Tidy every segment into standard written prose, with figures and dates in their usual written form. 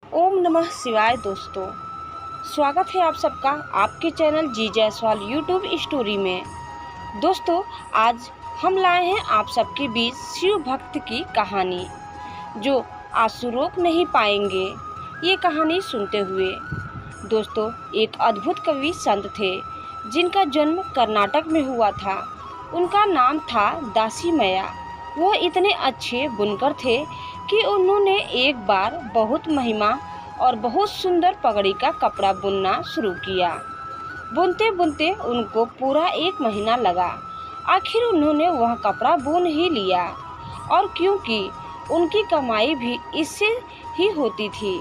ओम नमः शिवाय। दोस्तों, स्वागत है आप सबका आपके चैनल जी जायसवाल यूट्यूब स्टोरी में। दोस्तों, आज हम लाए हैं आप सबके बीच शिव भक्त की कहानी, जो आंसू रोक नहीं पाएंगे ये कहानी सुनते हुए। दोस्तों, एक अद्भुत कवि संत थे जिनका जन्म कर्नाटक में हुआ था। उनका नाम था दासी मैया। वो इतने अच्छे बुनकर थे कि उन्होंने एक बार बहुत महिमा और बहुत सुंदर पगड़ी का कपड़ा बुनना शुरू किया। बुनते बुनते उनको पूरा 1 महीना लगा। आखिर उन्होंने वह कपड़ा बुन ही लिया, और क्योंकि उनकी कमाई भी इससे ही होती थी,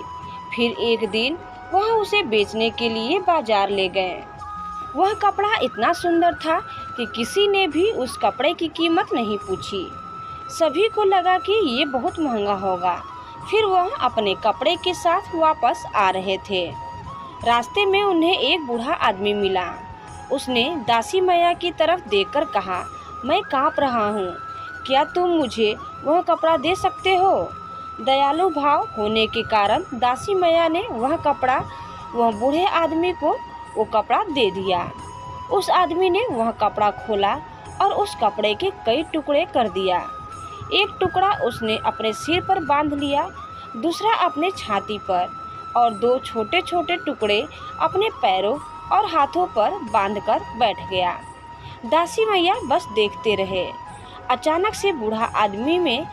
फिर एक दिन वह उसे बेचने के लिए बाजार ले गए। वह कपड़ा इतना सुंदर था कि किसी ने भी उस कपड़े की कीमत नहीं पूछी। सभी को लगा कि ये बहुत महंगा होगा। फिर वह अपने कपड़े के साथ वापस आ रहे थे। रास्ते में उन्हें एक बूढ़ा आदमी मिला। उसने दासी मैया की तरफ देखकर कहा, मैं काँप रहा हूँ, क्या तुम मुझे वह कपड़ा दे सकते हो? दयालु भाव होने के कारण दासी मैया ने वह बूढ़े आदमी को वो कपड़ा दे दिया। उस आदमी ने वह कपड़ा खोला और उस कपड़े के कई टुकड़े कर दिया। एक टुकड़ा उसने अपने सिर पर बांध लिया, दूसरा अपने छाती पर, और 2 छोटे छोटे टुकड़े अपने पैरों और हाथों पर बांधकर बैठ गया। दासी मैया बस देखते रहे। अचानक से बूढ़ा आदमी में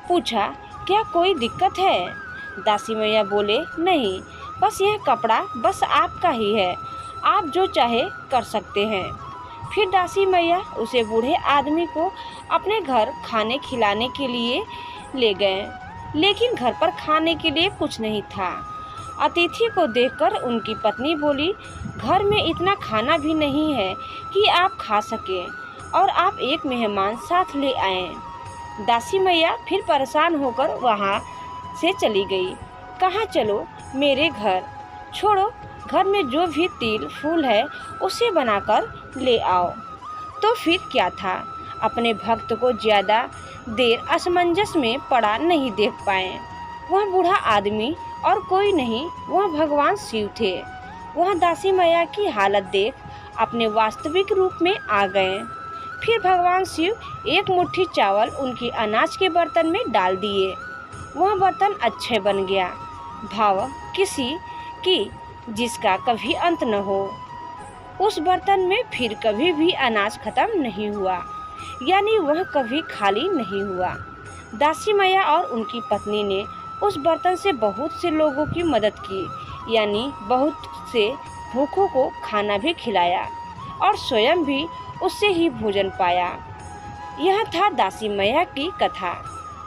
पूछा, क्या कोई दिक्कत है? दासी मैया बोले, नहीं, बस यह कपड़ा बस आपका ही है, आप जो चाहे कर सकते हैं। फिर दासी मैया उसे बूढ़े आदमी को अपने घर खाने खिलाने के लिए ले गए, लेकिन घर पर खाने के लिए कुछ नहीं था। अतिथि को देखकर उनकी पत्नी बोली, घर में इतना खाना भी नहीं है कि आप खा सकें, और आप एक मेहमान साथ ले आए। दासी मैया फिर परेशान होकर वहाँ से चली गई। कहाँ चलो? मेरे घर। छोड़ो, घर में जो भी तिल फूल है उसे बनाकर ले आओ। तो फिर क्या था, अपने भक्त को ज़्यादा देर असमंजस में पड़ा नहीं देख पाए। वह बूढ़ा आदमी और कोई नहीं, वह भगवान शिव थे। वह दासी मैया की हालत देख अपने वास्तविक रूप में आ गए। फिर भगवान शिव एक मुट्ठी चावल उनकी अनाज के बर्तन में डाल दिए। वह बर्तन अच्छे बन गया। भाव किसी की जिसका कभी अंत न हो। उस बर्तन में फिर कभी भी अनाज खत्म नहीं हुआ, यानी वह कभी खाली नहीं हुआ। दासी मैया और उनकी पत्नी ने उस बर्तन से बहुत से लोगों की मदद की, यानी बहुत से भूखों को खाना भी खिलाया, और स्वयं भी उससे ही भोजन पाया। यह था दासी मैया की कथा।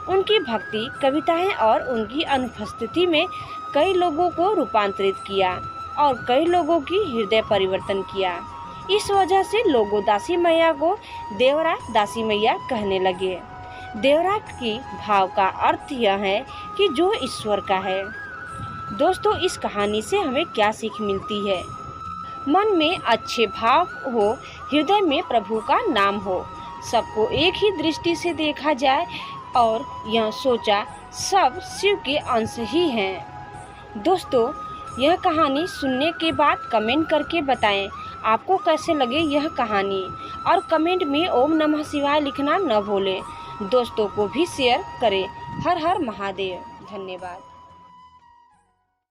उनकी भक्ति, कविताएं और उनकी अनुपस्थिति में कई लोगों को रूपांतरित किया और कई लोगों की हृदय परिवर्तन किया। इस वजह से लोगों दासी मैया को देवरा दासी मैया कहने लगे। देवरा की भाव का अर्थ यह है कि जो ईश्वर का है। दोस्तों, इस कहानी से हमें क्या सीख मिलती है? मन में अच्छे भाव हो, हृदय में प्रभु का नाम हो, सबको एक ही दृष्टि से देखा जाए और यह सोचा सब शिव के अंश ही हैं। दोस्तों, यह कहानी सुनने के बाद कमेंट करके बताएं आपको कैसे लगे यह कहानी, और कमेंट में ओम नमः शिवाय लिखना न भूलें। दोस्तों को भी शेयर करें। हर हर महादेव। धन्यवाद।